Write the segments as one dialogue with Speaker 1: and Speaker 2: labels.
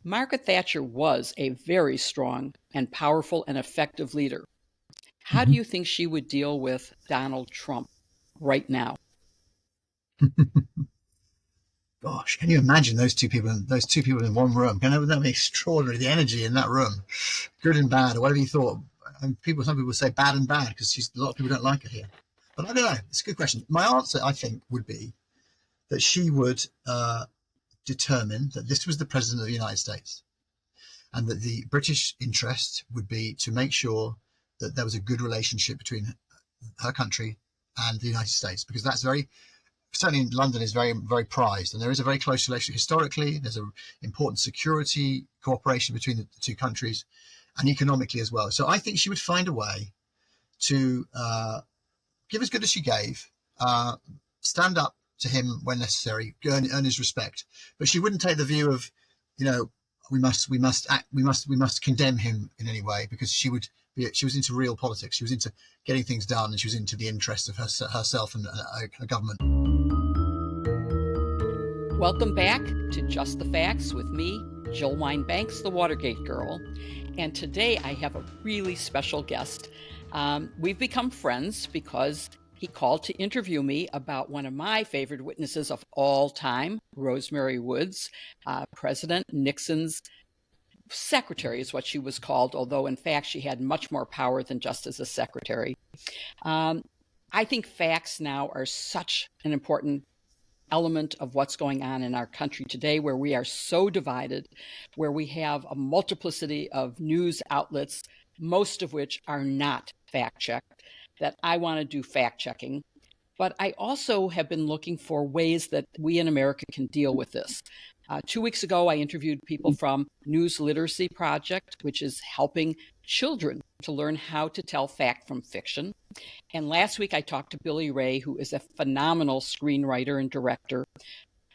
Speaker 1: Margaret Thatcher was a very strong and powerful and effective leader. How do
Speaker 2: Mhm.
Speaker 1: you think she would deal with Donald Trump right now?
Speaker 2: Gosh, can you imagine those two people in one room? That be extraordinary? The energy in that room, good and bad, or whatever you thought. And some people say bad and bad because a lot of people don't like her here. But I don't know. It's a good question. My answer, I think, would be that she would determine that this was the president of the United States, and that the British interest would be to make sure that there was a good relationship between her country and the United States, because that's very certainly in London is very, very prized, and there is a very close relationship historically. There's an important security cooperation between the two countries, and economically as well. So I think she would find a way to give as good as she gave, stand up to him when necessary, earn his respect. But she wouldn't take the view of, you know, we must condemn him in any way, because she was into real politics. She was into getting things done, and she was into the interests of herself and a government.
Speaker 1: Welcome back to Just the Facts with me, Jill Wine-Banks, the Watergate girl. And today I have a really special guest. We've become friends because he called to interview me about one of my favorite witnesses of all time, Rosemary Woods, President Nixon's secretary is what she was called, although in fact she had much more power than just as a secretary. I think facts now are such an important element of what's going on in our country today, where we are so divided, where we have a multiplicity of news outlets, most of which are not fact-checked, that I want to do fact-checking. But I also have been looking for ways that we in America can deal with this. 2 weeks ago, I interviewed people from News Literacy Project, which is helping children to learn how to tell fact from fiction. And last week, I talked to Billy Ray, who is a phenomenal screenwriter and director,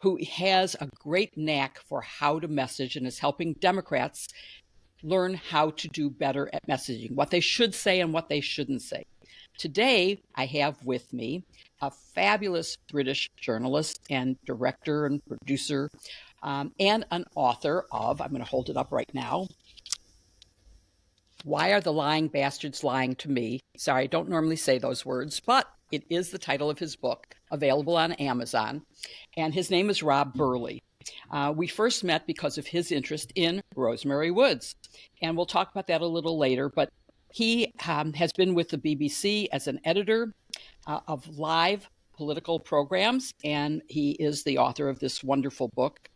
Speaker 1: who has a great knack for how to message and is helping Democrats learn how to do better at messaging, what they should say and what they shouldn't say. Today, I have with me a fabulous British journalist and director and producer, and an author of, I'm going to hold it up right now, Why Are the Lying Bastards Lying to Me? Sorry, I don't normally say those words, but it is the title of his book, available on Amazon. And his name is Rob Burley. We first met because of his interest in Rosemary Woods. And we'll talk about that a little later, but he has been with the BBC as an editor of live political programs, and he is the author of this wonderful book,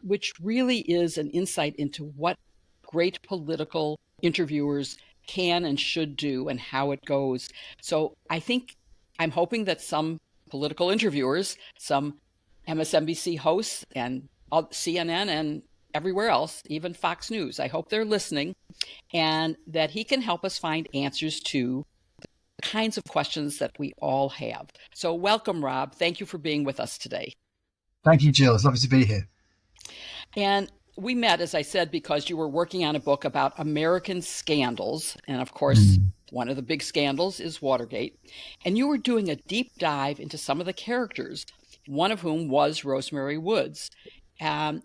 Speaker 1: which really is an insight into what great political interviewers can and should do and how it goes. So I'm hoping that some political interviewers, some MSNBC hosts and CNN and everywhere else, even Fox News, I hope they're listening, and that he can help us find answers to the kinds of questions that we all have. So welcome, Rob. Thank you for being with us today.
Speaker 2: Thank you, Jill. It's lovely to be here.
Speaker 1: And we met, as I said, because you were working on a book about American scandals. And of course, one of the big scandals is Watergate. And you were doing a deep dive into some of the characters, one of whom was Rosemary Woods,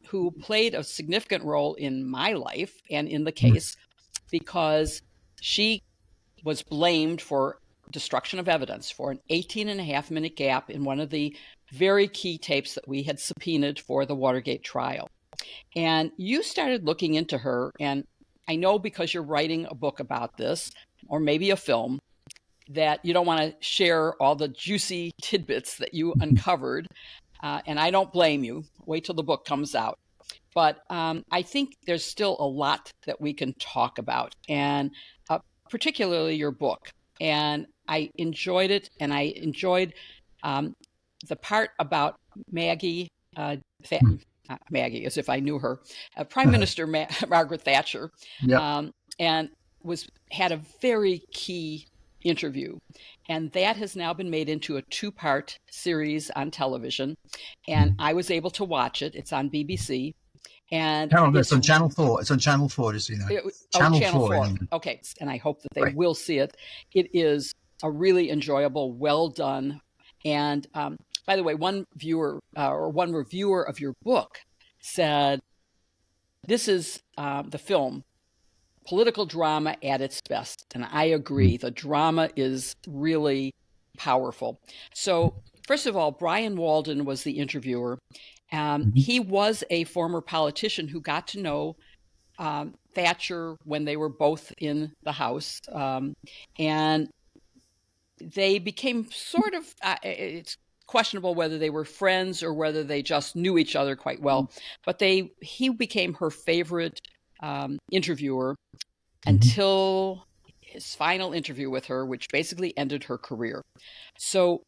Speaker 1: who played a significant role in my life and in the case because she was blamed for destruction of evidence, for an 18-and-a-half-minute gap in one of the very key tapes that we had subpoenaed for the Watergate trial. And you started looking into her, and I know because you're writing a book about this, or maybe a film, that you don't want to share all the juicy tidbits that you uncovered, and I don't blame you. Wait till the book comes out. But I think there's still a lot that we can talk about, and particularly your book. And I enjoyed it, and I enjoyed the part about Maggie, Maggie, as if I knew her, Prime Minister Margaret Thatcher,
Speaker 2: Yep.
Speaker 1: and had a very key interview. And that has now been made into a 2-part series on television. And I was able to watch it. It's on BBC. And
Speaker 2: It's on Channel 4. It's on Channel 4, just so you know.
Speaker 1: Channel 4. Okay. And I hope that they will see it. It is a really enjoyable, well done. And by the way, one reviewer of your book said this is the film, political drama at its best. And I agree, the drama is really powerful. So, first of all, Brian Walden was the interviewer. He was a former politician who got to know Thatcher when they were both in the House. And they became sort of, it's questionable whether they were friends or whether they just knew each other quite well. But he became her favorite interviewer until his final interview with her, which basically ended her career. So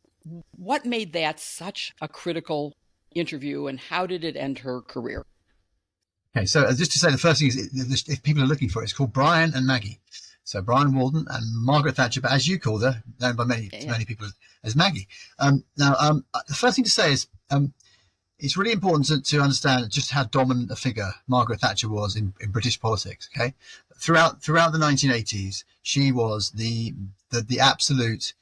Speaker 1: what made that such a critical interview, and how did it end her career?
Speaker 2: Okay, so just to say, the first thing is, if people are looking for it, it's called Brian and Maggie. So Brian Walden and Margaret Thatcher, but as you called her, known by many people as Maggie. The first thing to say is it's really important to understand just how dominant a figure Margaret Thatcher was in British politics. Okay, throughout the 1980s, she was the absolute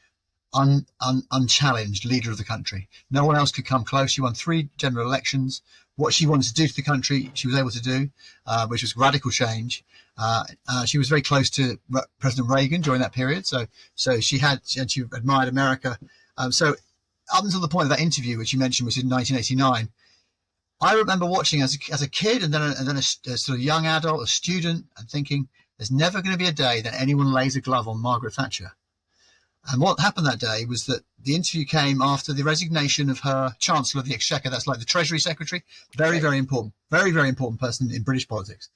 Speaker 2: unchallenged leader of the country. No one else could come close. She won 3 general elections. What she wanted to do to the country, she was able to do, which was radical change. She was very close to President Reagan during that period, so she admired America. So up until the point of that interview, which you mentioned, was in 1989, I remember watching as a kid, and then a sort of young adult, a student, and thinking, there's never going to be a day that anyone lays a glove on Margaret Thatcher. And what happened that day was that the interview came after the resignation of her Chancellor of the Exchequer. That's like the Treasury Secretary. Very, very important. Very, very important person in British politics.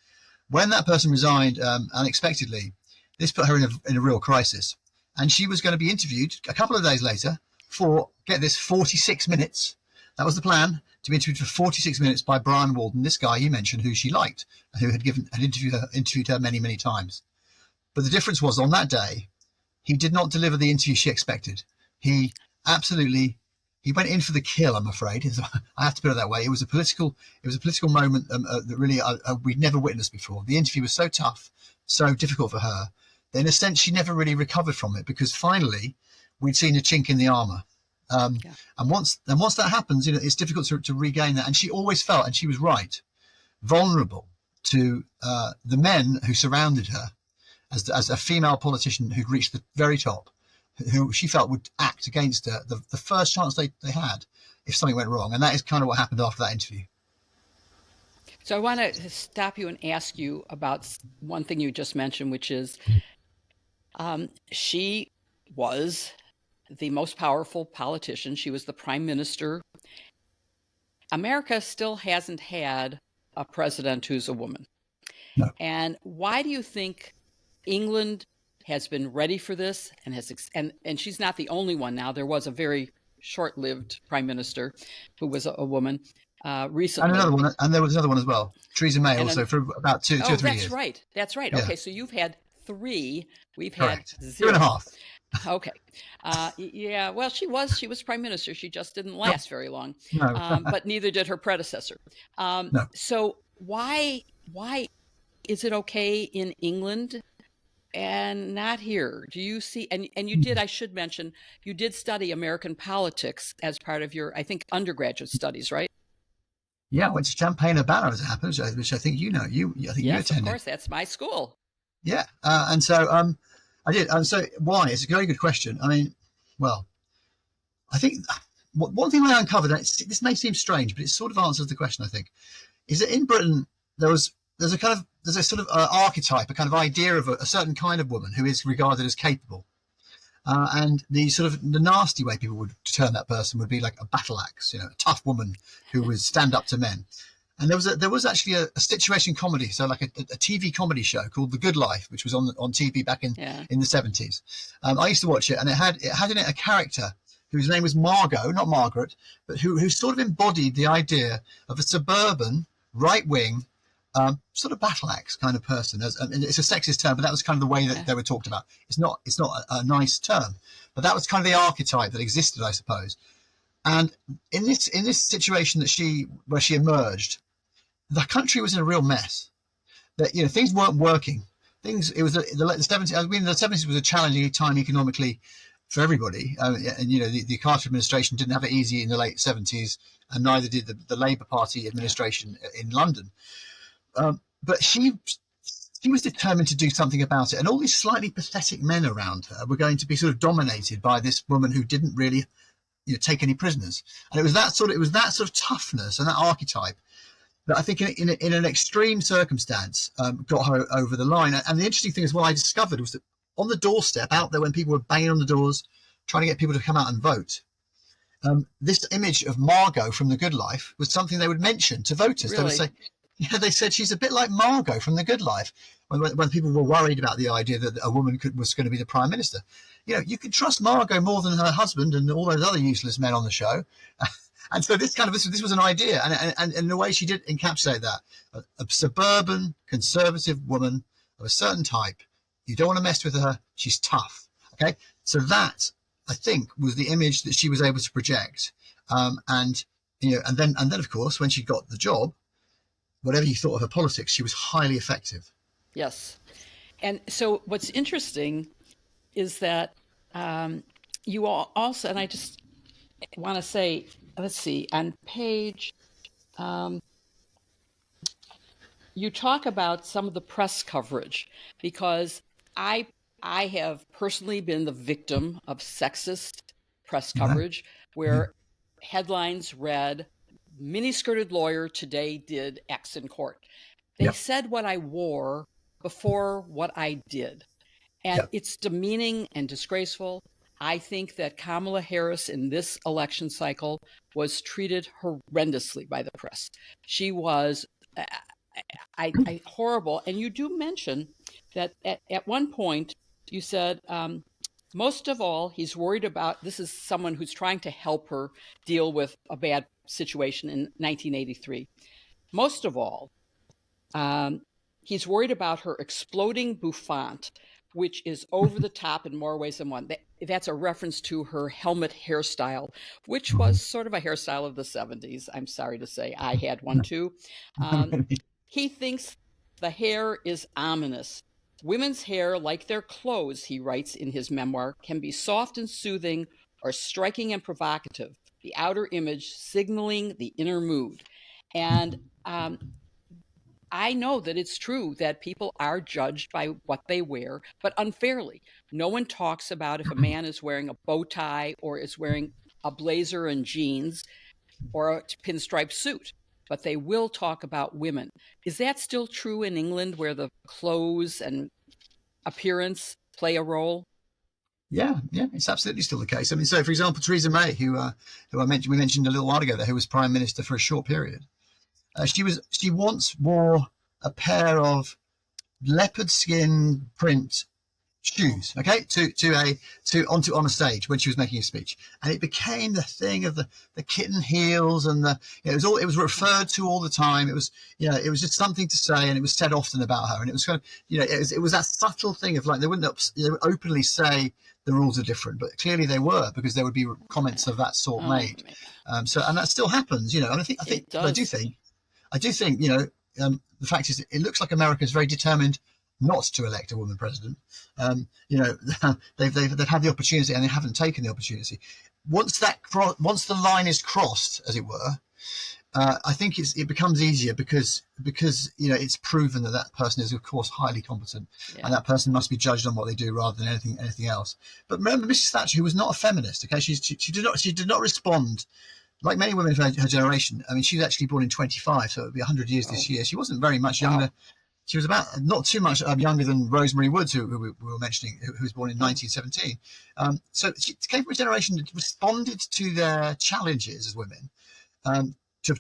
Speaker 2: When that person resigned unexpectedly, this put her in a real crisis. And she was going to be interviewed a couple of days later for, get this, 46 minutes. That was the plan, to be interviewed for 46 minutes by Brian Walden, this guy you mentioned, who she liked, who had interviewed her many, many times. But the difference was, on that day, he did not deliver the interview she expected. He went in for the kill, I'm afraid. I have to put it that way. It was a political moment that really we'd never witnessed before. The interview was so tough, so difficult for her, that in a sense she never really recovered from it, because finally we'd seen a chink in the armor. And once that happens, it's difficult to regain that. And she always felt, and she was right, vulnerable to the men who surrounded her as a female politician who'd reached the very top, who she felt would act against her the first chance they had if something went wrong. And that is kind of what happened after that interview.
Speaker 1: So I want to stop you and ask you about one thing you just mentioned, which is she was the most powerful politician. She was the prime minister. America still hasn't had a president who's a woman.
Speaker 2: No.
Speaker 1: And why do you think England has been ready for this and she's not the only one now? There was a very short-lived prime minister who was a woman recently.
Speaker 2: And another one, and there was another one as well, Theresa May, also for about two or 3 years.
Speaker 1: That's right. Yeah. Okay, so you've had 3. We've
Speaker 2: Correct.
Speaker 1: had 0.
Speaker 2: 2.5.
Speaker 1: Okay. Yeah, well, she was prime minister. She just didn't last very long.
Speaker 2: No.
Speaker 1: But neither did her predecessor.
Speaker 2: No.
Speaker 1: So why is it okay in England and not here? Do you see, and you did, I should mention, you did study American politics as part of your, I think, undergraduate studies, right?
Speaker 2: Yeah, I went to Champaign-Urbana as it happens, which I think you know. I think you attended.
Speaker 1: Yes, of course, that's my school.
Speaker 2: Yeah, and so I did. And so why? It's a very good question. I mean, well, I think one thing I uncovered, and this may seem strange, but it sort of answers the question, I think, is that in Britain there's a sort of archetype, a kind of idea of a certain kind of woman who is regarded as capable. And the nasty way people would term that person would be like a battle axe, a tough woman who would stand up to men. And there was actually a situation comedy, so like a TV comedy show called The Good Life, which was on TV back in the 70s. I used to watch it, and it had in it a character whose name was Margot, not Margaret, but who sort of embodied the idea of a suburban, right-wing, sort of battle axe kind of person. It's a sexist term, but that was kind of the way that they were talked about. It's not a nice term, but that was kind of the archetype that existed, I suppose. And in this situation where she emerged, the country was in a real mess. That things weren't working. The 70s. I mean, the 70s was a challenging time economically for everybody. And the Carter administration didn't have it easy in the late 70s, and neither did the Labour Party administration in London. but she was determined to do something about it, and all these slightly pathetic men around her were going to be sort of dominated by this woman who didn't really, take any prisoners. And it was that sort of toughness and that archetype that I think in an extreme circumstance got her over the line. And the interesting thing as well I discovered was that on the doorstep out there when people were banging on the doors trying to get people to come out and vote, this image of Margot from The Good Life was something they would mention to voters.
Speaker 1: Really?
Speaker 2: They would say, they said she's a bit like Margot from The Good Life when people were worried about the idea that a woman was going to be the prime minister. You could trust Margot more than her husband and all those other useless men on the show. And so this was an idea, and in a way she did encapsulate that. A suburban conservative woman of a certain type. You don't want to mess with her. She's tough. Okay, so that I think was the image that she was able to project. And then of course when she got the job, whatever you thought of her politics, she was highly effective.
Speaker 1: Yes, and so what's interesting is that you all also, and I just want to say, let's see, on page, you talk about some of the press coverage, because I have personally been the victim of sexist press coverage where headlines read, mini-skirted lawyer today did X in court. They said what I wore before what I did. And it's demeaning and disgraceful. I think that Kamala Harris in this election cycle was treated horrendously by the press. She was horrible. And you do mention that at one point you said, most of all, he's worried about, this is someone who's trying to help her deal with a bad situation in 1983. Most of all, he's worried about her exploding bouffant, which is over the top in more ways than one. That's a reference to her helmet hairstyle, which was sort of a hairstyle of the 70s. I'm sorry to say, I had one too. He thinks the hair is ominous. Women's hair, like their clothes, he writes in his memoir, can be soft and soothing or striking and provocative, the outer image signaling the inner mood. And I know that it's true that people are judged by what they wear, but unfairly. No one talks about if a man is wearing a bow tie or is wearing a blazer and jeans or a pinstripe suit, but they will talk about women. Is that still true in England, where the clothes and appearance play a role?
Speaker 2: Yeah, it's absolutely still the case. I mean, so for example, Theresa May, who we mentioned a little while ago, who was prime minister for a short period. She once wore a pair of leopard skin print shoes, okay, on a stage when she was making a speech, and it became the thing of the kitten heels, and it was referred to all the time. It was it was just something to say, and it was said often about her, and it was kind of it was that subtle thing of like they would openly say the rules are different, but clearly they were, because there would be comments of that sort made. And that still happens, and I do think, the fact is, it looks like America is very determined not to elect a woman president. They've had the opportunity and they haven't taken the opportunity. Once the line is crossed, as it were, I think it becomes easier because it's proven that person is of course highly competent, and that person must be judged on what they do rather than anything else. But remember, Mrs. Thatcher, who was not a feminist, okay, she did not respond. Like many women of her generation, I mean, she was actually born in 25, so it would be 100 years this year. She wasn't very much younger. Wow. She was not too much younger than Rosemary Woods, who we were mentioning, who was born in 1917. So she came from a generation that responded to their challenges as women, to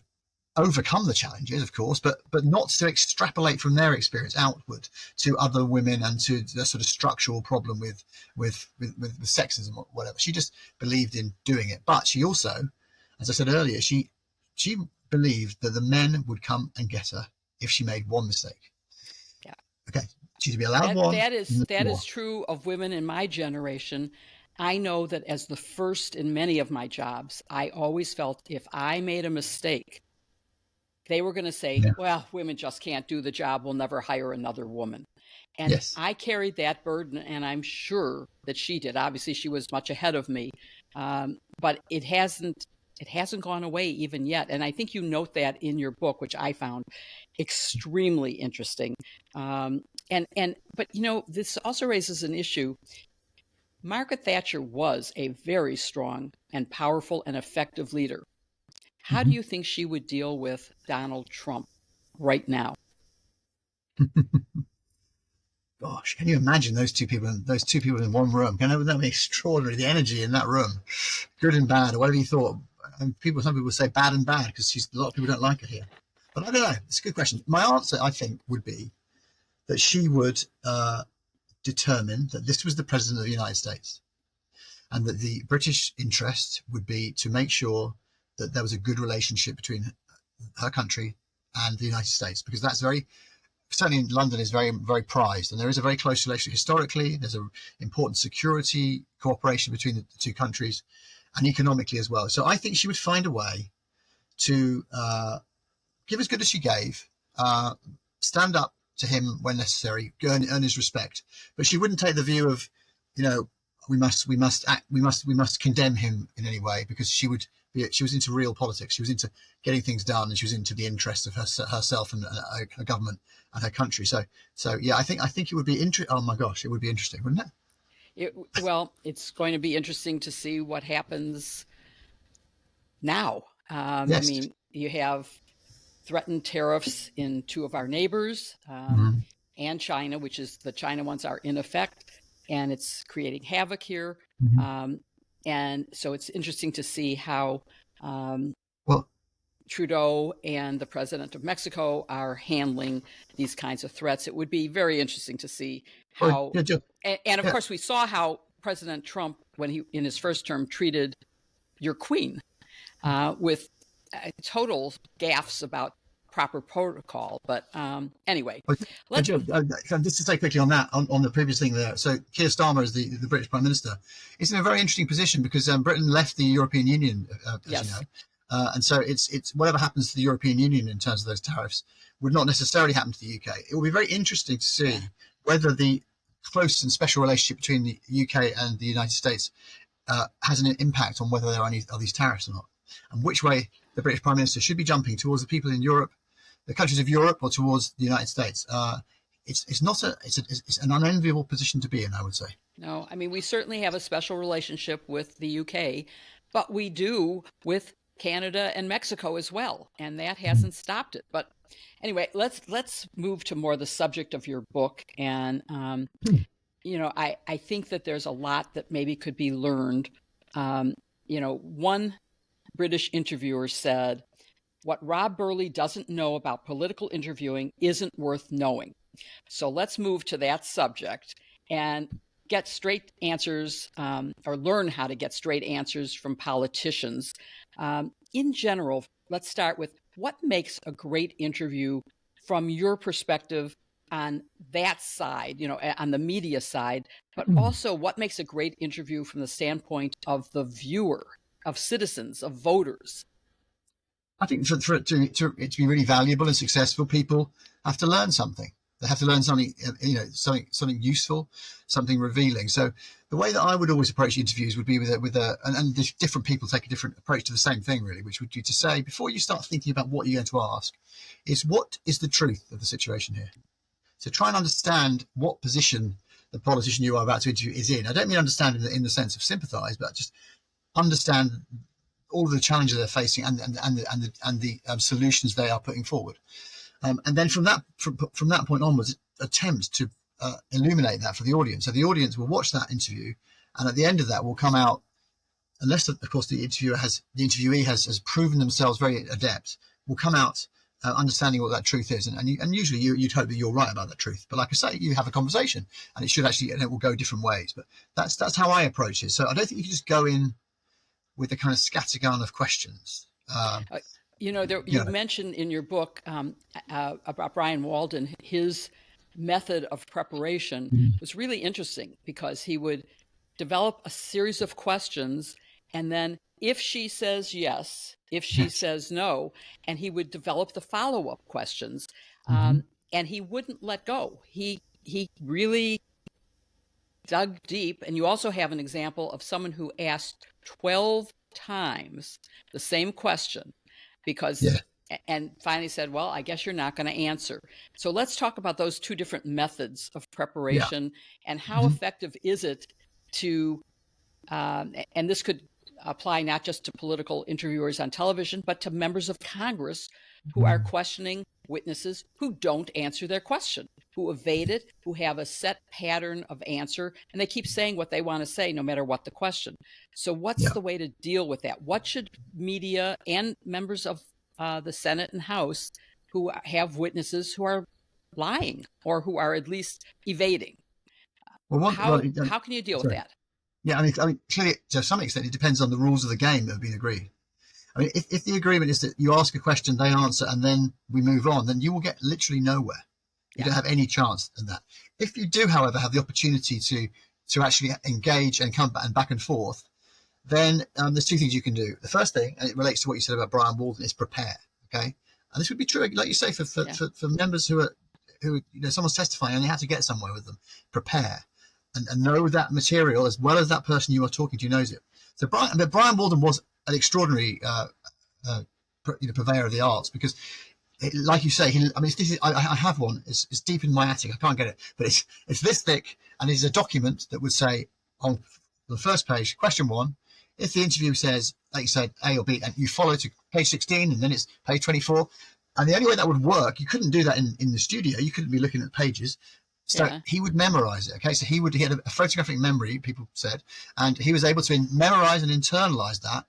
Speaker 2: overcome the challenges, of course, but not to extrapolate from their experience outward to other women and to the sort of structural problem with sexism or whatever. She just believed in doing it. But she also, as I said earlier, she believed that the men would come and get her if she made one mistake.
Speaker 1: Yeah.
Speaker 2: Okay. She'd be allowed one.
Speaker 1: That is true of women in my generation. I know that as the first in many of my jobs, I always felt if I made a mistake, they were going to say, well, women just can't do the job. We'll never hire another woman. And I carried that burden, and I'm sure that she did. Obviously, she was much ahead of me. But it hasn't it hasn't gone away even yet. And I think you note that in your book, which I found extremely interesting. But this also raises an issue. Margaret Thatcher was a very strong and powerful and effective leader. How do
Speaker 2: Mhm.
Speaker 1: you think she would deal with Donald Trump right now?
Speaker 2: Gosh, can you imagine those two people? Those two people in one room? Can that be extraordinary? The energy in that room, good and bad, or whatever you thought. And some people say bad and bad because a lot of people don't like her here. But I don't know. It's a good question. My answer, I think, would be that she would determine that this was the president of the United States, and that the British interest would be to make sure that there was a good relationship between her country and the United States, because that's certainly in London is very, very prized, and there is a very close relationship historically. There's an important security cooperation between the two countries, and economically as well. So I think she would find a way to give as good as she gave, stand up to him when necessary, earn his respect. But she wouldn't take the view of, we must condemn him in any way, because she was into real politics. She was into getting things done, and she was into the interests of herself and her government and her country. So yeah, I think it would be interesting. Oh my gosh, it would be interesting, wouldn't it?
Speaker 1: Well, it's going to be interesting to see what happens now. I
Speaker 2: Yes.
Speaker 1: mean, you have threatened tariffs in two of our neighbors,
Speaker 2: Mhm.
Speaker 1: and China, which is the China ones are in effect, and it's creating havoc here.
Speaker 2: Mhm.
Speaker 1: And so it's interesting to see how
Speaker 2: Well,
Speaker 1: Trudeau and the president of Mexico are handling these kinds of threats. It would be very interesting to see how,
Speaker 2: yeah,
Speaker 1: and of
Speaker 2: yeah.
Speaker 1: course, we saw how President Trump, when he in his first term, treated your queen with total gaffes about proper protocol. But anyway,
Speaker 2: Well,
Speaker 1: let's.
Speaker 2: Joe, just to say quickly on that, on the previous thing there. So Keir Starmer is the British Prime Minister. Is in a very interesting position because Britain left the European Union, as you
Speaker 1: Yes.
Speaker 2: know, and so it's whatever happens to the European Union in terms of those tariffs would not necessarily happen to the UK. It will be very interesting to see whether the close and special relationship between the UK and the United States has an impact on whether there are any of these tariffs or not, and which way the British Prime Minister should be jumping towards the people in Europe, the countries of Europe, or towards the United States. It's an unenviable position to be in, I would say.
Speaker 1: No, I mean, we certainly have a special relationship with the UK, but we do with Canada and Mexico as well, and that hasn't stopped it. But anyway, let's move to more the subject of your book. And I think that there's a lot that maybe could be learned. One British interviewer said, "What Rob Burley doesn't know about political interviewing isn't worth knowing." So let's move to that subject and get straight answers, or learn how to get straight answers from politicians. In general, let's start with what makes a great interview from your perspective on that side, on the media side, but also what makes a great interview from the standpoint of the viewer, of citizens, of voters.
Speaker 2: I think for it to be really valuable and successful, people have to learn something. They have to learn something, something useful, something revealing. So the way that I would always approach interviews would be and different people take a different approach to the same thing, really, which would be to say, before you start thinking about what you're going to ask, is what is the truth of the situation here? So try and understand what position the politician you are about to interview is in. I don't mean understand in the sense of sympathise, but just understand all of the challenges they're facing and the solutions they are putting forward. And then from that point onwards, attempt to illuminate that for the audience. So the audience will watch that interview, and at the end of that will come out, unless of course the interviewee has proven themselves very adept, will come out understanding what that truth is. And usually you'd hope that you're right about that truth. But like I say, you have a conversation, and it will go different ways. But that's how I approach it. So I don't think you can just go in with a kind of scattergun of questions.
Speaker 1: You mentioned in your book about Brian Walden, his method of preparation was really interesting because he would develop a series of questions, and then if she says yes, if she says no, and he would develop the follow-up questions, and he wouldn't let go. He really dug deep. And you also have an example of someone who asked 12 times the same question because,
Speaker 2: Yeah.
Speaker 1: and finally said, well, I guess you're not going to answer. So let's talk about those two different methods of preparation and how effective is it to, and this could apply not just to political interviewers on television, but to members of Congress who are questioning witnesses who don't answer their question, who evade it, who have a set pattern of answer, and they keep saying what they want to say no matter what the question. So what's the way to deal with that? What should media and members of the Senate and House who have witnesses who are lying or who are at least evading? How can you deal with that?
Speaker 2: Yeah, I mean, clearly, to some extent, it depends on the rules of the game that have been agreed. I mean, if the agreement is that you ask a question, they answer, and then we move on, then you will get literally nowhere. You don't have any chance in that. If you do, however, have the opportunity to actually engage and come back and forth, then there's two things you can do. The first thing, and it relates to what you said about Brian Walden, is prepare. Okay, and this would be true, like you say, for members who someone's testifying and they have to get somewhere with them. Prepare. And know that material as well as that person you are talking to knows it. So Brian Walden was an extraordinary purveyor of the arts because, like you say, I have one. It's deep in my attic. I can't get it, but it's this thick, and it's a document that would say on the first page, question 1, if the interview says, like you said, A or B, and you follow to page 16, and then it's page 24. And the only way that would work, you couldn't do that in the studio. You couldn't be looking at pages. So he would memorize it. Okay, so he had a photographic memory, people said, and he was able to memorize and internalize that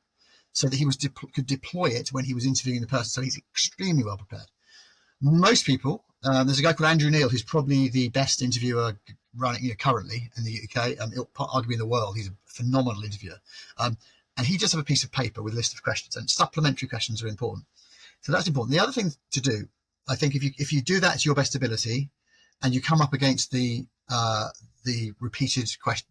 Speaker 2: so that he could deploy it when he was interviewing the person. So he's extremely well prepared. Most people, there's a guy called Andrew Neil who's probably the best interviewer running currently in the UK, arguably in the world. He's a phenomenal interviewer, and he just has a piece of paper with a list of questions, and supplementary questions are important. So that's important. The other thing to do, I think, if you do that to your best ability, and you come up against the repeated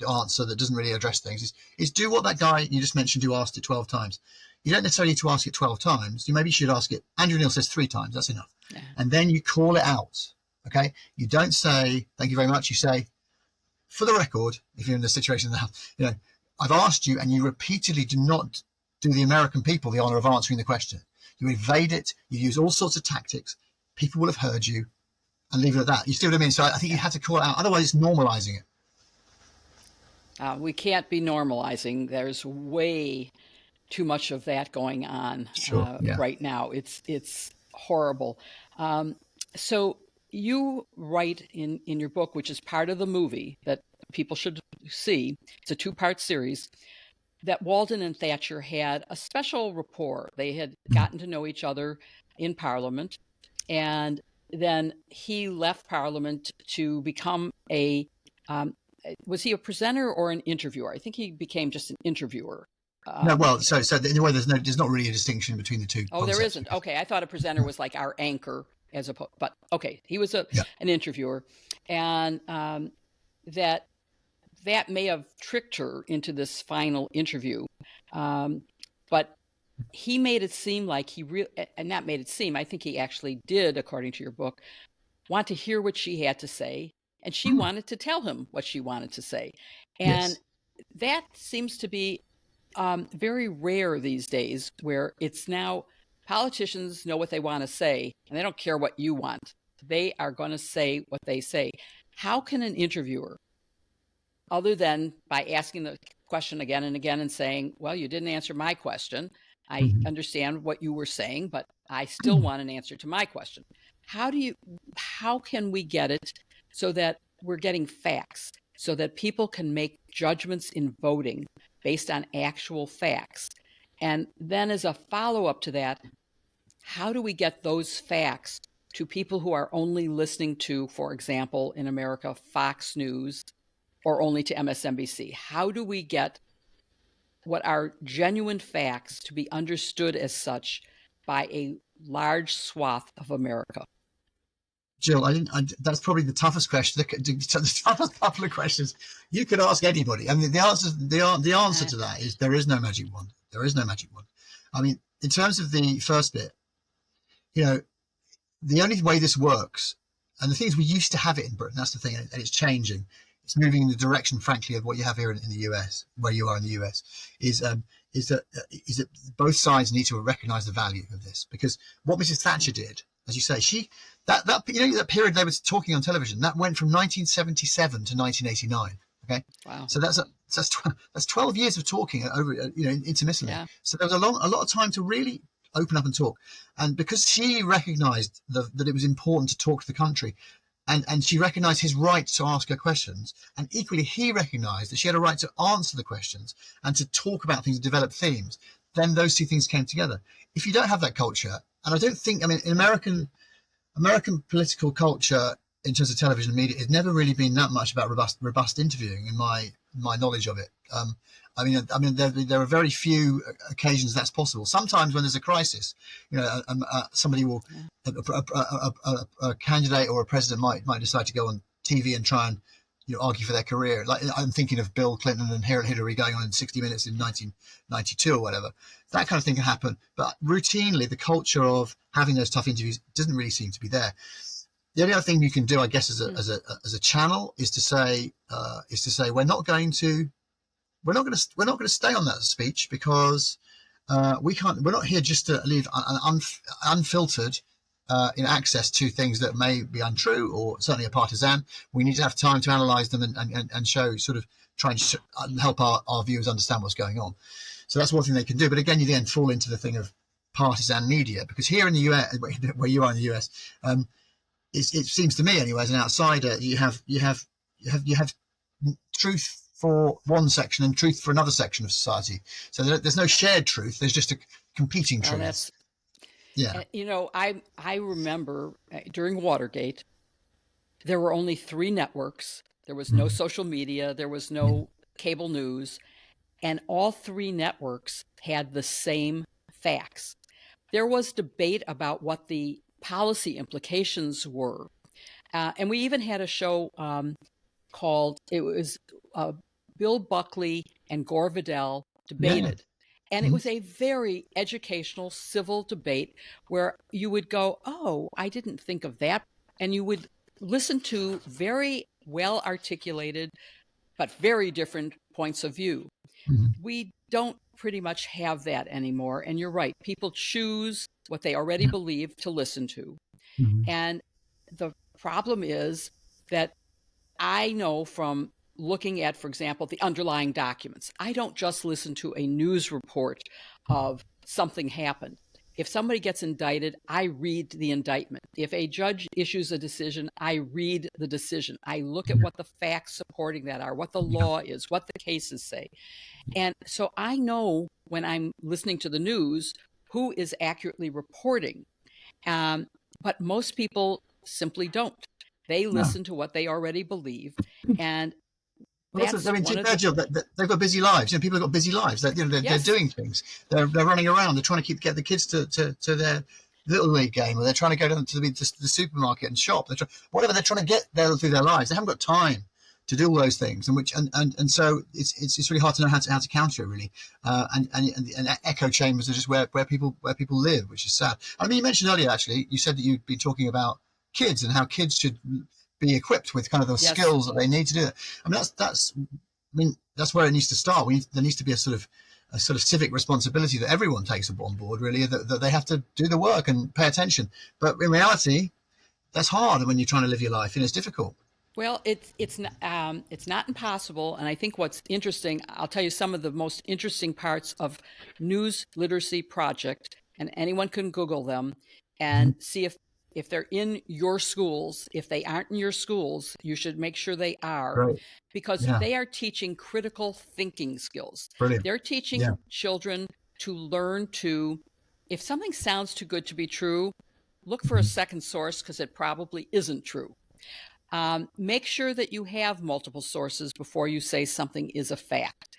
Speaker 2: answer that doesn't really address things, is do what that guy you just mentioned who asked it 12 times. You don't necessarily need to ask it 12 times. You maybe should ask it, Andrew Neil says 3 times, that's enough. Yeah. And then you call it out, okay? You don't say, thank you very much. You say, for the record, if you're in the situation now, I've asked you and you repeatedly do not do the American people the honor of answering the question. You evade it. You use all sorts of tactics. People will have heard you. And leave it at that. You see what I mean? So I think you had to call it out. Otherwise, it's normalizing it.
Speaker 1: We can't be normalizing. There's way too much of that going on right now. It's horrible. So you write in your book, which is part of the movie that people should see. It's a 2-part series. That Walden and Thatcher had a special rapport. They had gotten to know each other in Parliament, and then he left Parliament to become was he a presenter or an interviewer? I think he became just an interviewer.
Speaker 2: No, well, so in a way, there's not really a distinction between the two.
Speaker 1: Oh, there isn't. Okay, I thought a presenter was like our anchor as opposed, but okay, he was an interviewer, and that may have tricked her into this final interview, but he made it seem like and not made it seem, I think he actually did, according to your book, want to hear what she had to say, and she wanted to tell him what she wanted to say. And that seems to be very rare these days, where it's now politicians know what they want to say, and they don't care what you want. They are going to say what they say. How can an interviewer, other than by asking the question again and again and saying, well, you didn't answer my question. I understand what you were saying, but I still want an answer to my question. How can we get it so that we're getting facts, so that people can make judgments in voting based on actual facts? And then as a follow-up to that, how do we get those facts to people who are only listening to, for example, in America, Fox News, or only to MSNBC? How do we get what are genuine facts to be understood as such by a large swath of America?
Speaker 2: Jill, that's probably the toughest question. The toughest couple of questions you could ask anybody. I mean, the answer to that is there is no magic wand. There is no magic wand. I mean, in terms of the first bit, the only way this works, and the thing is, we used to have it in Britain. That's the thing, and it's changing. It's moving in the direction, frankly, of what you have here in the US, where you are in the US, is is that both sides need to recognize the value of this, because what Mrs. Thatcher did, as you say, that that period they were talking on television, that went from 1977 to 1989. Okay,
Speaker 1: Wow.
Speaker 2: so that's 12 years of talking over, intermittently.
Speaker 1: Yeah.
Speaker 2: So there was a lot of time to really open up and talk, and because she recognised that it was important to talk to the country, and she recognised his right to ask her questions, and equally he recognised that she had a right to answer the questions and to talk about things, develop themes. Then those two things came together. If you don't have that culture, and I don't think, I mean, in American political culture in terms of television media, it's never really been that much about robust interviewing in my knowledge of it. I mean, there are very few occasions that's possible. Sometimes when there's a crisis, somebody will, a candidate or a president might decide to go on TV and try and argue for their career. Like I'm thinking of Bill Clinton and Hillary going on in 60 Minutes in 1992 or whatever. That kind of thing can happen, but routinely the culture of having those tough interviews doesn't really seem to be there. The only other thing you can do, I guess, as a channel is to say we're not going to stay on that speech, because we can't. We're not here just to leave unfiltered access to things that may be untrue or certainly are partisan. We need to have time to analyse them and show, sort of try and help our viewers understand what's going on. So that's one thing they can do. But again, you then fall into the thing of partisan media, because here in the US, where you are in the US, it seems to me anyway, as an outsider, you have truth for one section and truth for another section of society. So there's no shared truth. There's just a competing truth.
Speaker 1: That's,
Speaker 2: yeah.
Speaker 1: I remember during Watergate, there were only 3 networks. There was no social media. There was no cable news. And all 3 networks had the same facts. There was debate about what the policy implications were. And we even had a show called, it was Bill Buckley and Gore Vidal debated. Yeah. And it was a very educational, civil debate where you would go, oh, I didn't think of that. And you would listen to very well articulated, but very different points of view. We don't pretty much have that anymore. And you're right. People choose what they already believe to listen to. And the problem is that I know from looking at, for example, the underlying documents, I don't just listen to a news report of something happened. If somebody gets indicted, I read the indictment. If a judge issues a decision, I read the decision. I look at what the facts supporting that are, what the law is, what the cases say. And so I know when I'm listening to the news who is accurately reporting. But most people simply don't. They listen to what they already believe. And that's
Speaker 2: their job. They've got busy lives. People have got busy lives. They're doing things. They're running around. They're trying to get the kids to their little league game, or they're trying to go down to the supermarket and shop. Whatever they're trying to get there through their lives. They haven't got time to do all those things, and so it's really hard to know how to counter it, really. And echo chambers are just where people live, which is sad. I mean, you mentioned earlier, actually, you said that you'd been talking about kids and how kids should be equipped with kind of the skills that they need to do it. I mean, that's where it needs to start. There needs to be a sort of civic responsibility that everyone takes on board, really, that they have to do the work and pay attention. But in reality, that's hard when you're trying to live your life, and it's difficult.
Speaker 1: Well, it's not impossible, and I think what's interesting, I'll tell you some of the most interesting parts of News Literacy Project, and anyone can Google them and see if they're in your schools. If they aren't in your schools, you should make sure they are, right, because they are teaching critical thinking skills.
Speaker 2: Brilliant.
Speaker 1: They're teaching children to learn to, if something sounds too good to be true, look for a second source, because it probably isn't true. Make sure that you have multiple sources before you say something is a fact.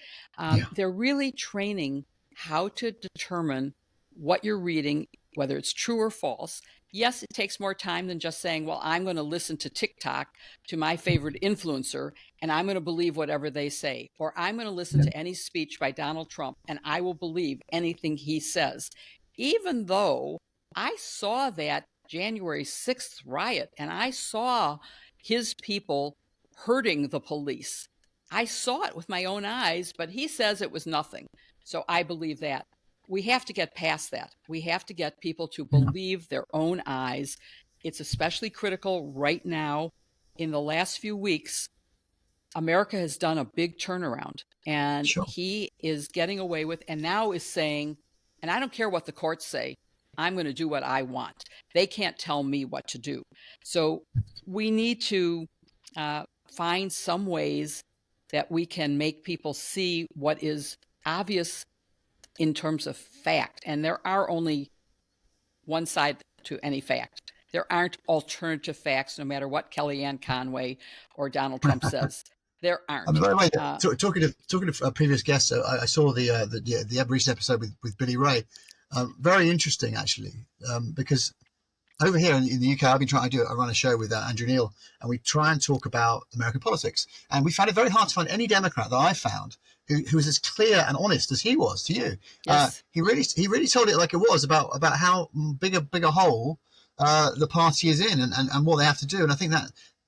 Speaker 1: They're really training how to determine what you're reading, whether it's true or false. Yes, it takes more time than just saying, well, I'm going to listen to TikTok, to my favorite influencer, and I'm going to believe whatever they say. Or I'm going to listen to any speech by Donald Trump, and I will believe anything he says. Even though I saw that January 6th riot, and I saw his people hurting the police. I saw it with my own eyes, but he says it was nothing. So I believe that. We have to get past that. We have to get people to
Speaker 2: Yeah.
Speaker 1: believe their own eyes. It's especially critical right now. In the last few weeks, America has done a big turnaround, and
Speaker 2: Sure.
Speaker 1: he is getting away with, and now is saying, and I don't care what the courts say, I'm going to do what I want. They can't tell me what to do. So we need to find some ways that we can make people see what is obvious in terms of fact. And there are only one side to any fact. There aren't alternative facts, no matter what Kellyanne Conway or Donald Trump says. There aren't.
Speaker 2: By the way, talking to previous guests, I saw the recent episode with Billy Ray. Very interesting, actually, because over here in the UK, I run a show with Andrew Neil, and we try and talk about American politics. And we found it very hard to find any Democrat that I found who was as clear and honest as he was to you.
Speaker 1: Yes.
Speaker 2: He really told it like it was about how big a hole the party is in and what they have to do. And I think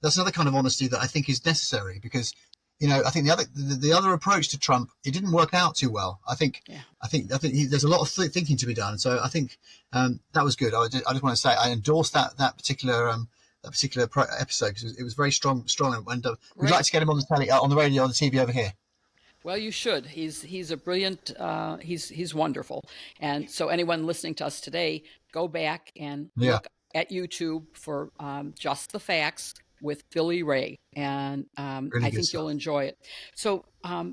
Speaker 2: that's another kind of honesty that I think is necessary, because I think the other approach to Trump, it didn't work out too well. I think there's a lot of thinking to be done. So I think that was good. I just want to say I endorsed that particular episode, because it was very strong, and we'd like to get him on the telly, on the radio, on the TV over here.
Speaker 1: Well, you should. He's a brilliant. He's wonderful. And so anyone listening to us today, go back and look at YouTube for Just the Facts with Billy Ray, and
Speaker 2: Really
Speaker 1: I think
Speaker 2: stuff.
Speaker 1: you'll enjoy it. So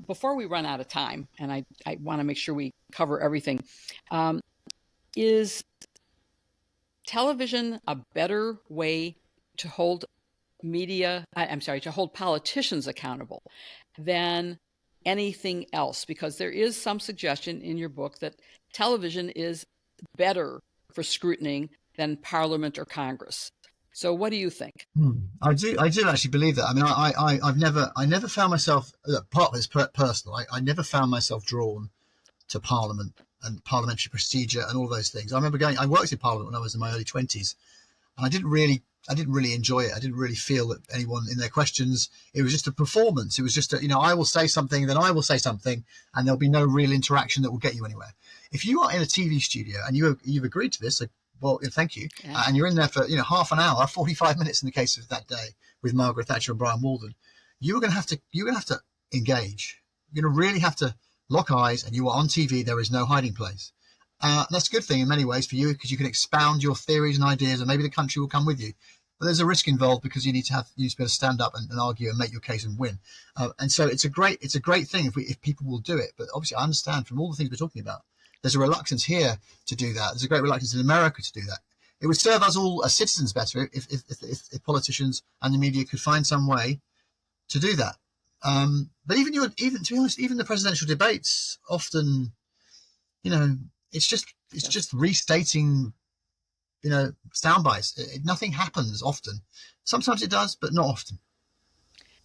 Speaker 1: before we run out of time, and I want to make sure we cover everything, is television a better way to hold to hold politicians accountable than anything else? Because there is some suggestion in your book that television is better for scrutiny than Parliament or Congress. So what do you think?
Speaker 2: I do actually believe that. I mean, I never found myself, part of it's personal. I never found myself drawn to Parliament and parliamentary procedure and all those things. I remember I worked in Parliament when I was in my early 20s, and I didn't really enjoy it. I didn't really feel that anyone in their questions, it was just a performance. It was just I will say something, then I will say something, and there'll be no real interaction that will get you anywhere. If you are in a TV studio and you've agreed to this, well, thank you.
Speaker 1: Yeah.
Speaker 2: And you're in there for half an hour, 45 minutes in the case of that day with Margaret Thatcher and Brian Walden. You're going to have to engage. You're going to really have to lock eyes, and you are on TV. There is no hiding place. That's a good thing in many ways for you, because you can expound your theories and ideas, and maybe the country will come with you. But there's a risk involved, because you need to be able to stand up and argue and make your case and win. And so it's a great thing if people will do it. But obviously, I understand from all the things we're talking about, there's a reluctance here to do that. There's a great reluctance in America to do that. It would serve us all as citizens better if politicians and the media could find some way to do that. But even to be honest, even the presidential debates often, it's just restating, sound bites. Nothing happens often. Sometimes it does, but not often.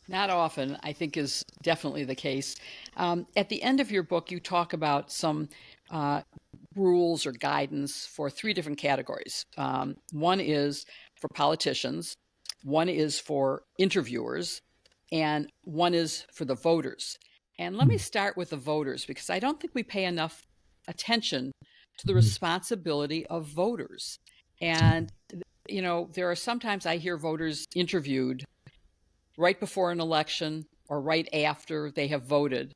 Speaker 1: Not often, I think, is definitely the case. At the end of your book, you talk about some rules or guidance for 3 different categories. One is for politicians, one is for interviewers, and one is for the voters. And let me start with the voters, because I don't think we pay enough attention to the responsibility of voters. And, there are sometimes I hear voters interviewed right before an election or right after they have voted.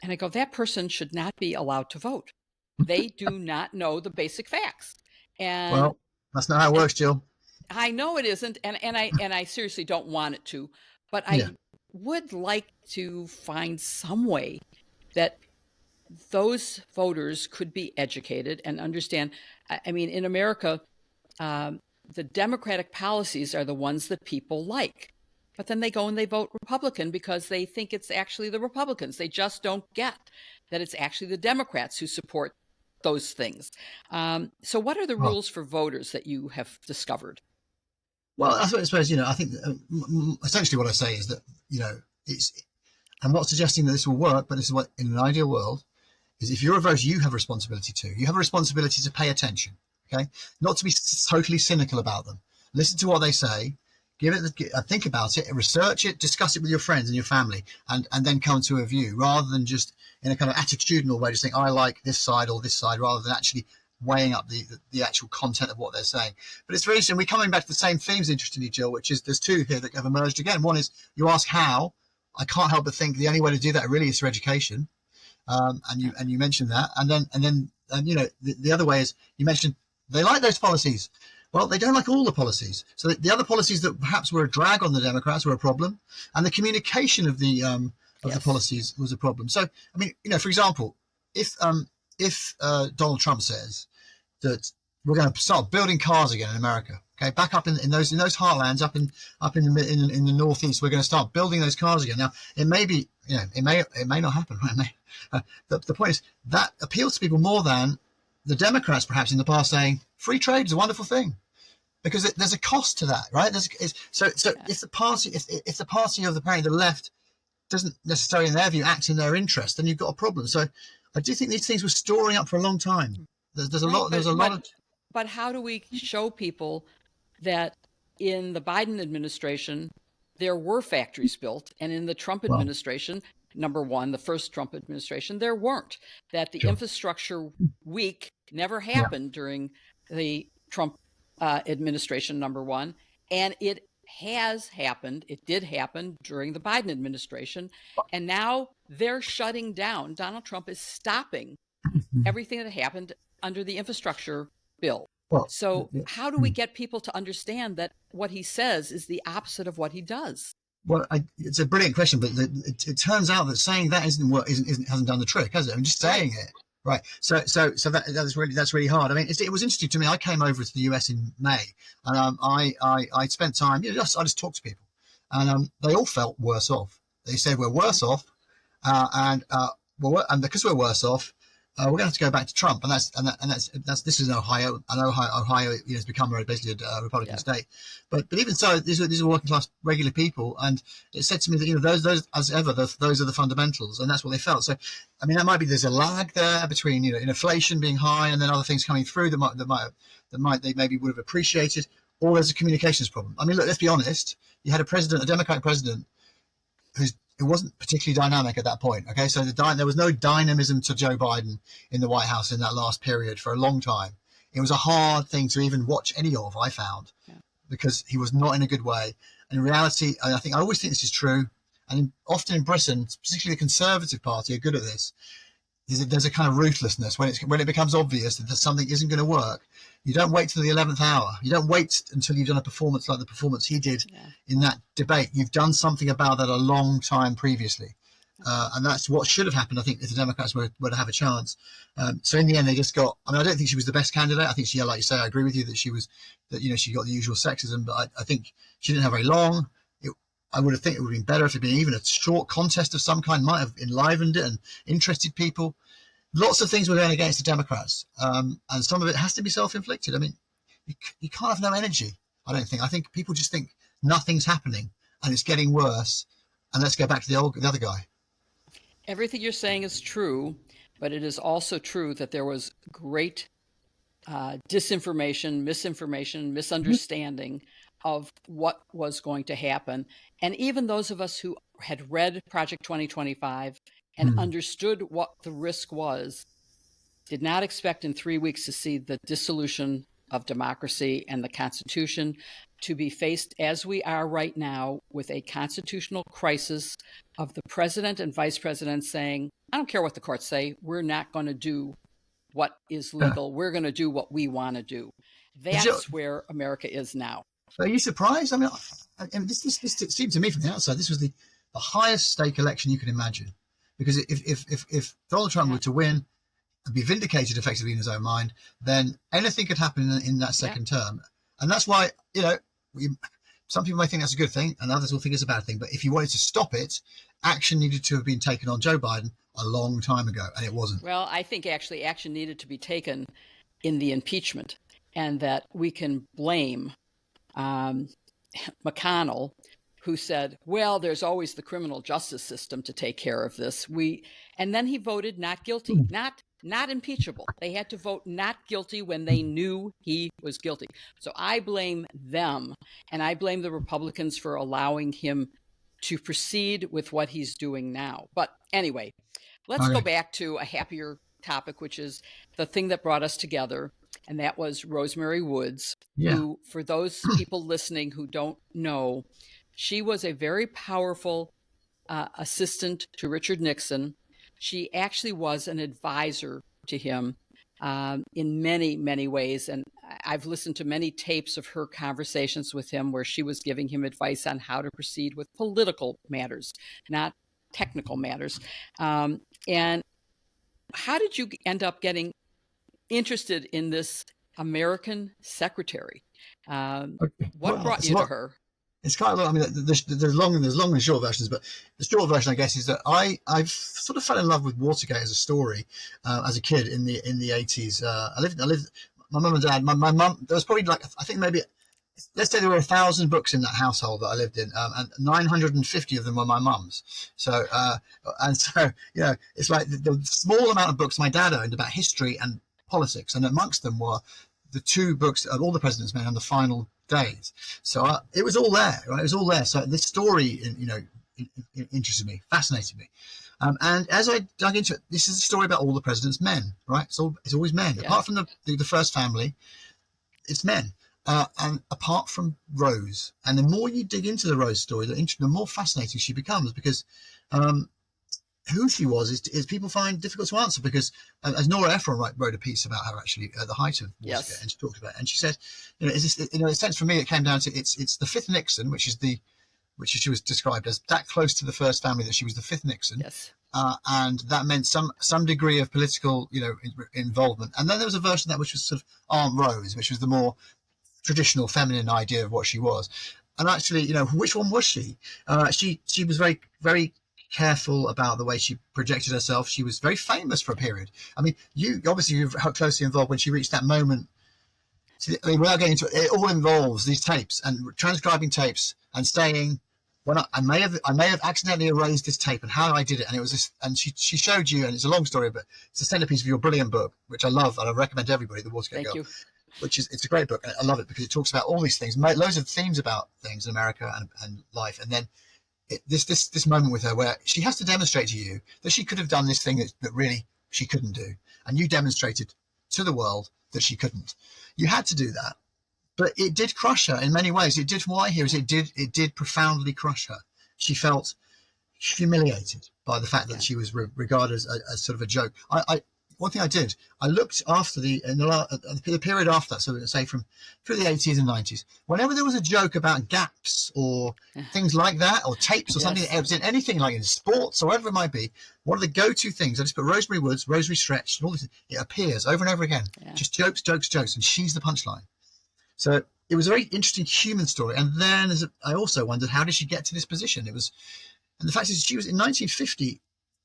Speaker 1: And I go, that person should not be allowed to vote. They do not know the basic facts. And
Speaker 2: well, that's not how it works, Jill.
Speaker 1: I know it isn't. And I seriously don't want it to, but I would like to find some way that those voters could be educated and understand. I mean, in America, the Democratic policies are the ones that people like. But then they go and they vote Republican because they think it's actually the Republicans. They just don't get that it's actually the Democrats who support those things. So what are the rules for voters that you have discovered?
Speaker 2: Well, I suppose, I think essentially what I say is that, I'm not suggesting that this will work, but this is what, in an ideal world, is if you're a voter, you have a responsibility too. You have a responsibility to pay attention, okay? Not to be totally cynical about them. Listen to what they say. think about it, research it, discuss it with your friends and your family, and then come to a view, rather than just in a kind of attitudinal way, just saying I like this side or this side, rather than actually weighing up the actual content of what they're saying. But it's very interesting. We're coming back to the same themes, interestingly, Jill, which is there's two here that have emerged again. One is you ask how. I can't help but think the only way to do that really is through education, and you mentioned that, and then the other way is you mentioned they like those policies. Well, they don't like all the policies. So the other policies that perhaps were a drag on the Democrats were a problem, and the communication of the policies was a problem. So, I mean, for example, if Donald Trump says that we're going to start building cars again in America, okay, back up in those heartlands, up in the northeast, we're going to start building those cars again. Now, it may be, it may not happen, right? The point is that appeals to people more than the Democrats, perhaps in the past, saying free trade is a wonderful thing. Because there's a cost to that, right? So if the party of the left doesn't necessarily, in their view, act in their interest, then you've got a problem. So I do think these things were storing up for a long time. There's a lot of.
Speaker 1: But how do we show people that in the Biden administration there were factories built, and in the Trump administration, number one, the first Trump administration, there weren't? That the infrastructure week never happened during the Trump administration, number one, and it has happened. It did happen during the Biden administration, and now they're shutting down. Donald Trump is stopping everything that happened under the infrastructure bill. So how do we get people to understand that what he says is the opposite of what he does?
Speaker 2: Well, it's a brilliant question, but it turns out that saying that hasn't done the trick, has it? I mean, just saying it. Right. So that's really hard. I mean, it was interesting to me. I came over to the US in May, and I spent time. I just talked to people, and they all felt worse off. They said we're worse off, and because we're worse off, we're going to have to go back to Trump, and that's this is in Ohio, and Ohio has become basically a Republican state, but even so, these are working class regular people, and it said to me that those as ever those are the fundamentals, and that's what they felt. So, I mean, there's a lag there between inflation being high and then other things coming through that they maybe would have appreciated, or there's a communications problem. I mean, look, let's be honest. You had a Democratic president it wasn't particularly dynamic at that point. Okay, so there was no dynamism to Joe Biden in the White House in that last period for a long time. It was a hard thing to even watch any of, I found, because he was not in a good way. And in reality, I always think this is true, and often in Britain, particularly the Conservative Party, are good at this. There's a kind of ruthlessness when it becomes obvious that something isn't going to work. You don't wait till the 11th hour. You don't wait until you've done a performance like the performance he did in that debate. You've done something about that a long time previously. And that's what should have happened, I think, if the Democrats were to have a chance. So in the end, they just got, I don't think she was the best candidate. I think she, like you say, I agree with you that she got the usual sexism, but I think she didn't have very long. I would have think it would have been better if it had been even a short contest of some kind, might have enlivened it and interested people. Lots of things were going against the Democrats, and some of it has to be self-inflicted. I mean, you can't have no energy, I don't think. I think people just think nothing's happening and it's getting worse, and let's go back to the other guy.
Speaker 1: Everything you're saying is true, but it is also true that there was great disinformation, misinformation, misunderstanding of what was going to happen. And even those of us who had read Project 2025 and understood what the risk was, did not expect in 3 weeks to see the dissolution of democracy and the Constitution, to be faced as we are right now with a constitutional crisis of the president and vice president saying, I don't care what the courts say, we're not going to do what is legal. We're going to do what we want to do. That's where America is now.
Speaker 2: Are you surprised? I mean, this seemed to me from the outside, this was the highest stake election you could imagine. Because if Donald Trump were to win and be vindicated effectively in his own mind, then anything could happen in that second term. And that's why, some people may think that's a good thing and others will think it's a bad thing. But if you wanted to stop it, action needed to have been taken on Joe Biden a long time ago, and it wasn't.
Speaker 1: Well, I think actually action needed to be taken in the impeachment, and that we can blame McConnell, who said, well, there's always the criminal justice system to take care of this. And then he voted not guilty, not impeachable. They had to vote not guilty when they knew he was guilty. So I blame them, and I blame the Republicans for allowing him to proceed with what he's doing now. But anyway, let's go back to a happier topic, which is the thing that brought us together, and that was Rosemary Woods, who, for those people listening who don't know, she was a very powerful assistant to Richard Nixon. She actually was an advisor to him in many, many ways. And I've listened to many tapes of her conversations with him where she was giving him advice on how to proceed with political matters, not technical matters. And how did you end up getting interested in this American secretary? What brought you to her?
Speaker 2: It's kind of long. I mean, there's long and short versions, but the short version, I guess, is that I've sort of fell in love with Watergate as a story as a kid in the 80s. I lived. My mum and dad. My mum. There was probably I think maybe, let's say there were 1,000 books in that household that I lived in, and 950 of them were my mum's. So it's like the small amount of books my dad owned about history and politics, and amongst them were the 2 books of All the President's Men and The Final Days. So it was all there, right? It was all there. So this story, interested me, fascinated me. And as I dug into it, this is a story about all the president's men, right? So it's always men. Yeah. Apart from the first family, it's men. And apart from Rose. And the more you dig into the Rose story, the more fascinating she becomes, because who she was is people find difficult to answer, because as Nora Ephron wrote a piece about her actually at the height of Watergate, and she talked about it, and she said, is this, in a sense for me it came down to it's the 5th Nixon, which she was described as that close to the first family that she was the 5th Nixon.
Speaker 1: Yes.
Speaker 2: And that meant some degree of political involvement, and then there was a version of that which was sort of Aunt Rose, which was the more traditional feminine idea of what she was. And actually, which one was she? She was very, very careful about the way she projected herself. She was very famous for a period. I mean, you obviously were closely involved when she reached that moment. I mean, without getting into it, it all involves these tapes and transcribing tapes and saying, I may have accidentally erased this tape, and how I did it. And it was this, and she showed you, and it's a long story, but it's a centerpiece of your brilliant book, which I love, and I recommend to everybody, The Watergate Girl.
Speaker 1: Thank you.
Speaker 2: It's a great book. I love it because it talks about all these things, loads of themes about things in America and life, and then this moment with her where she has to demonstrate to you that she could have done this thing that really she couldn't do, and you demonstrated to the world that she couldn't. You had to do that, but it did crush her in many ways. It did. What I hear is it did profoundly crush her. She felt humiliated by the fact that she was regarded as sort of a joke. One thing I did, I looked after the period after that, so say through the 80s and 90s, whenever there was a joke about gaps or things like that, or tapes or something that was in anything like in sports or whatever it might be, one of the go-to things, I just put Rosemary Woods, Rosemary Stretch, and all this, it appears over and over again, just jokes, and she's the punchline. So it was a very interesting human story. And then I also wondered, how did she get to this position? And the fact is, she was in 1950,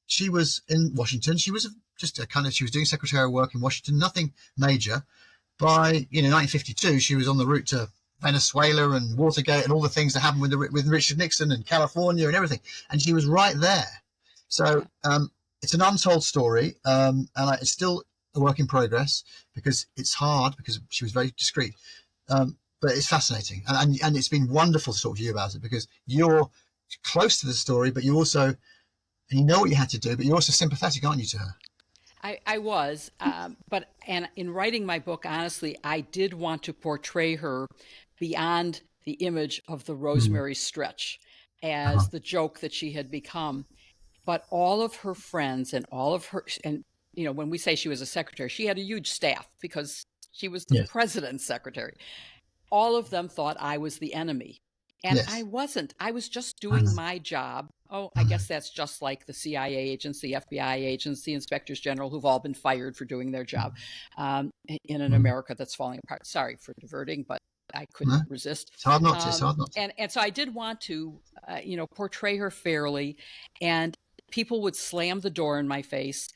Speaker 2: she was in Washington. She was she was doing secretarial work in Washington, nothing major. By 1952, she was on the route to Venezuela and Watergate and all the things that happened with Richard Nixon and California and everything. And she was right there. So it's an untold story, and it's still a work in progress because it's hard, because she was very discreet. But it's fascinating, and it's been wonderful to talk to you about it, because you're close to the story, but you also, and you know what you had to do, but you're also sympathetic, aren't you, to her?
Speaker 1: I was, but in writing my book, honestly, I did want to portray her beyond the image of the Rosemary Stretch as the joke that she had become. But all of her friends and all of her, and when we say she was a secretary, she had a huge staff because she was the president's secretary. All of them thought I was the enemy. And I wasn't. I was just doing my job. Oh, I guess that's just like the CIA agents, the FBI agents, the inspectors general, who've all been fired for doing their job in an America that's falling apart. Sorry for diverting, but I couldn't resist.
Speaker 2: It's hard not to. It's hard not to.
Speaker 1: And so I did want to, portray her fairly, and people would slam the door in my face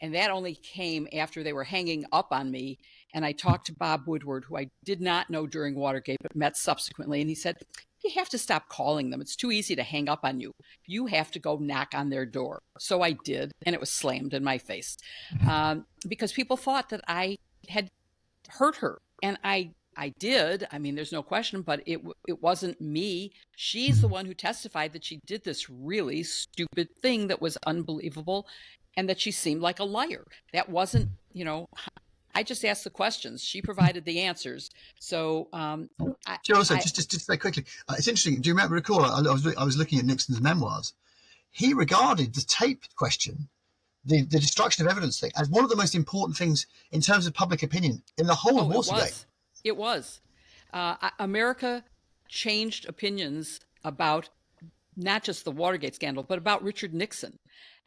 Speaker 1: and that only came after they were hanging up on me. And I talked to Bob Woodward, who I did not know during Watergate, but met subsequently. And he said, you have to stop calling them. It's too easy to hang up on you. You have to go knock on their door. So I did, and it was slammed in my face because people thought that I had hurt her. And I did. I mean, there's no question, but it wasn't me. She's the one who testified that she did this really stupid thing that was unbelievable and that she seemed like a liar. That wasn't, I just asked the questions. She provided the answers. So,
Speaker 2: just very quickly, it's interesting. Do you recall? I was looking at Nixon's memoirs. He regarded the tape question, the destruction of evidence thing, as one of the most important things in terms of public opinion in the whole of Watergate.
Speaker 1: It was. America changed opinions about not just the Watergate scandal, but about Richard Nixon.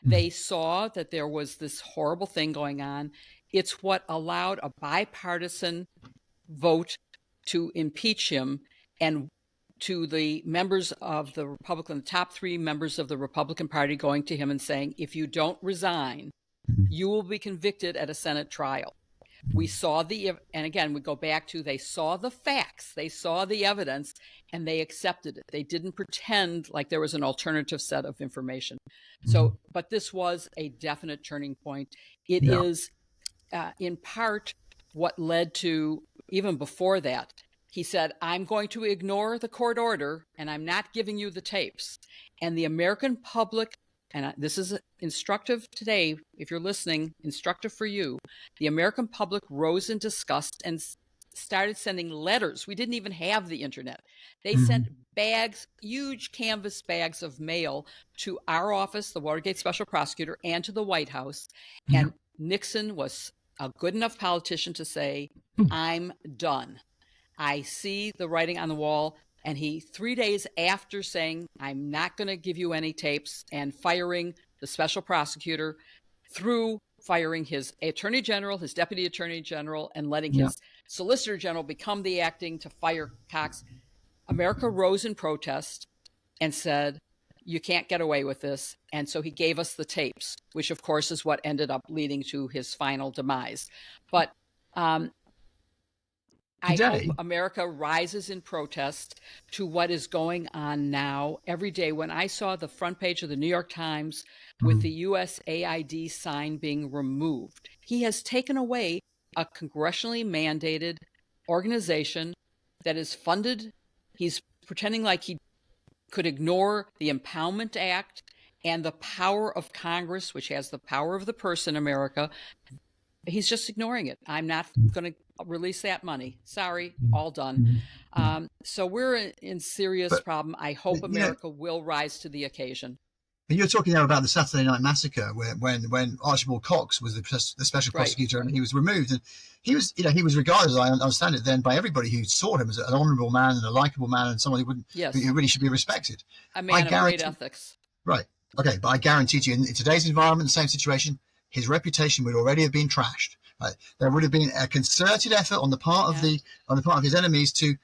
Speaker 1: They saw that there was this horrible thing going on. It's what allowed a bipartisan vote to impeach him, and to the members of the Republican, the top 3 members of the Republican Party going to him and saying, if you don't resign, you will be convicted at a Senate trial. We saw and again, we go back to, they saw the facts, they saw the evidence, and they accepted it. They didn't pretend like there was an alternative set of information. So, but this was a definite turning point. It is in part what led to, even before that, he said, I'm going to ignore the court order and I'm not giving you the tapes. And the American public, and this is instructive today, if you're listening, instructive for you, the American public rose in disgust and started sending letters. We didn't even have the internet. They sent bags, huge canvas bags of mail to our office, the Watergate Special Prosecutor, and to the White House. And Nixon was a good enough politician to say, I'm done. I see the writing on the wall. And he, 3 days after saying, I'm not going to give you any tapes, and firing the special prosecutor, through firing his attorney general, his deputy attorney general, and letting his solicitor general become the acting to fire Cox, America rose in protest and said, you can't get away with this. And so he gave us the tapes, which of course is what ended up leading to his final demise. But I hope America rises in protest to what is going on now. Every day, when I saw the front page of the New York Times with the USAID sign being removed, he has taken away a congressionally mandated organization that is funded. He's pretending like he could ignore the Impoundment Act and the power of Congress, which has the power of the purse in America. He's just ignoring it. I'm not going to release that money. Sorry, all done. So we're in serious problem. I hope America will rise to the occasion.
Speaker 2: You're talking now about the Saturday Night Massacre, when Archibald Cox was the special prosecutor, and he was removed, and he was regarded, as I understand it, then by everybody who saw him as an honourable man and a likeable man and someone who really should be respected.
Speaker 1: A man of great ethics.
Speaker 2: Right. Okay, but I guarantee you, in today's environment, the same situation, his reputation would already have been trashed. Right? There would have been a concerted effort on the part of his enemies to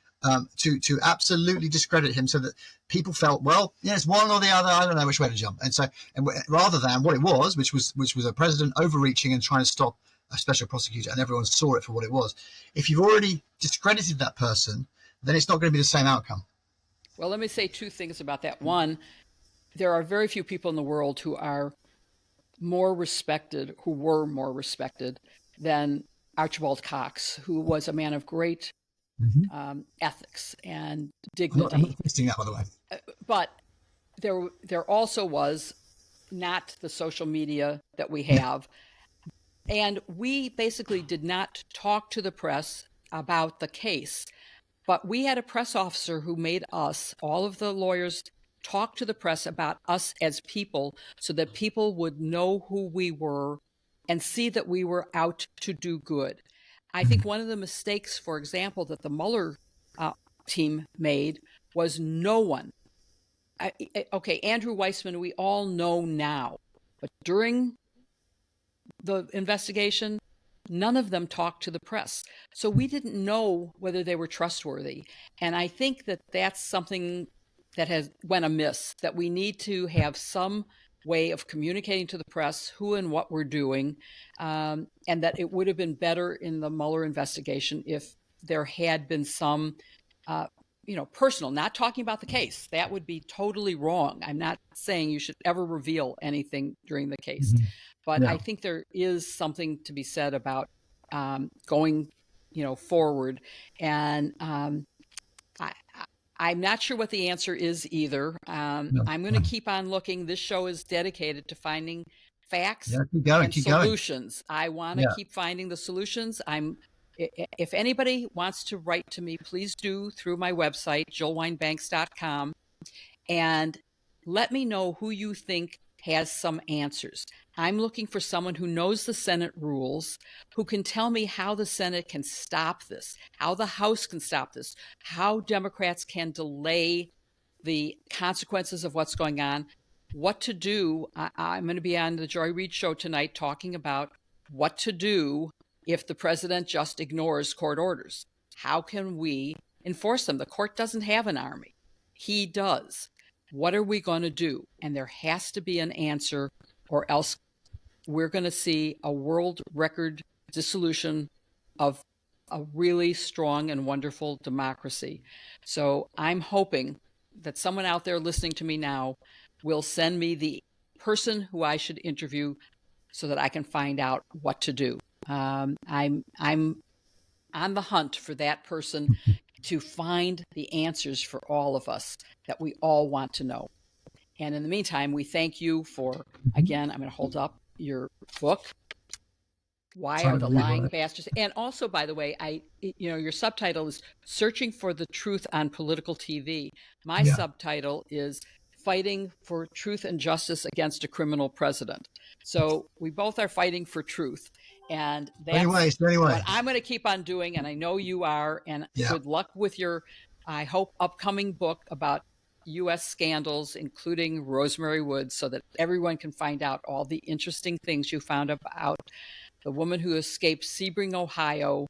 Speaker 2: absolutely discredit him, so that people felt, well, yes, one or the other, I don't know which way to jump. And rather than what it was, which was a president overreaching and trying to stop a special prosecutor, and everyone saw it for what it was. If you've already discredited that person, then it's not going to be the same outcome.
Speaker 1: Well, let me say 2 things about that. One, there are very few people in the world who were more respected than Archibald Cox, who was a man of great ethics and dignity.
Speaker 2: I'm not twisting that, by the way.
Speaker 1: But there also was not the social media that we have. And we basically did not talk to the press about the case. But we had a press officer who made us, all of the lawyers, talk to the press about us as people, so that people would know who we were and see that we were out to do good. I think one of the mistakes, for example, that the Mueller team made was no one. Andrew Weissman, we all know now, but during the investigation, none of them talked to the press. So we didn't know whether they were trustworthy. And I think that that's something that has went amiss, that we need to have some way of communicating to the press who and what we're doing, and that it would have been better in the Mueller investigation if there had been some personal, not talking about the case. That would be totally wrong. I'm not saying you should ever reveal anything during the case, but
Speaker 2: Yeah.
Speaker 1: I think there is something to be said about going, forward. And I'm not sure what the answer is either.
Speaker 2: No.
Speaker 1: I'm going to keep on looking. This show is dedicated to finding facts and
Speaker 2: keep going.
Speaker 1: solutions. I want to keep finding the solutions. If anybody wants to write to me, please do through my website, jillwinebanks.com, and let me know who you think has some answers. I'm looking for someone who knows the Senate rules, who can tell me how the Senate can stop this, how the House can stop this, how Democrats can delay the consequences of what's going on, what to do. I'm going to be on the Joy Reid show tonight talking about what to do if the president just ignores court orders. How can we enforce them? The court doesn't have an army. He does. What are we going to do? And there has to be an answer, or else we're going to see a world record dissolution of a really strong and wonderful democracy. So I'm hoping that someone out there listening to me now will send me the person who I should interview so that I can find out what to do. I'm on the hunt for that person to find the answers for all of us that we all want to know. And in the meantime, we thank you for, again, I'm going to hold up your book, Why Are the Lying Bastards? And also, by the way, your subtitle is Searching for the Truth on Political TV. My subtitle is Fighting for Truth and Justice Against a Criminal President. So we both are fighting for truth. And that's what I'm going to keep on doing. And I know you are. And good luck with your, I hope, upcoming book about U.S. scandals, including Rosemary Woods, so that everyone can find out all the interesting things you found about the woman who escaped Sebring, Ohio,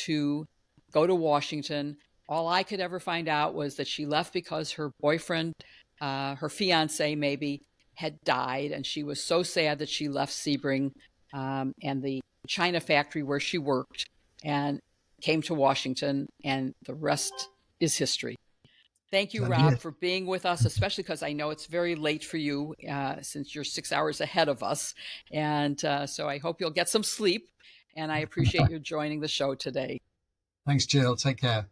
Speaker 1: to go to Washington. All I could ever find out was that she left because her boyfriend, her fiance maybe, had died. And she was so sad that she left Sebring and the China factory where she worked and came to Washington, and the rest is history. Thank you, Rob, for being with us, especially because I know it's very late for you since you're 6 hours ahead of us. And so I hope you'll get some sleep, and I appreciate you joining the show today.
Speaker 2: Thanks, Jill. Take care.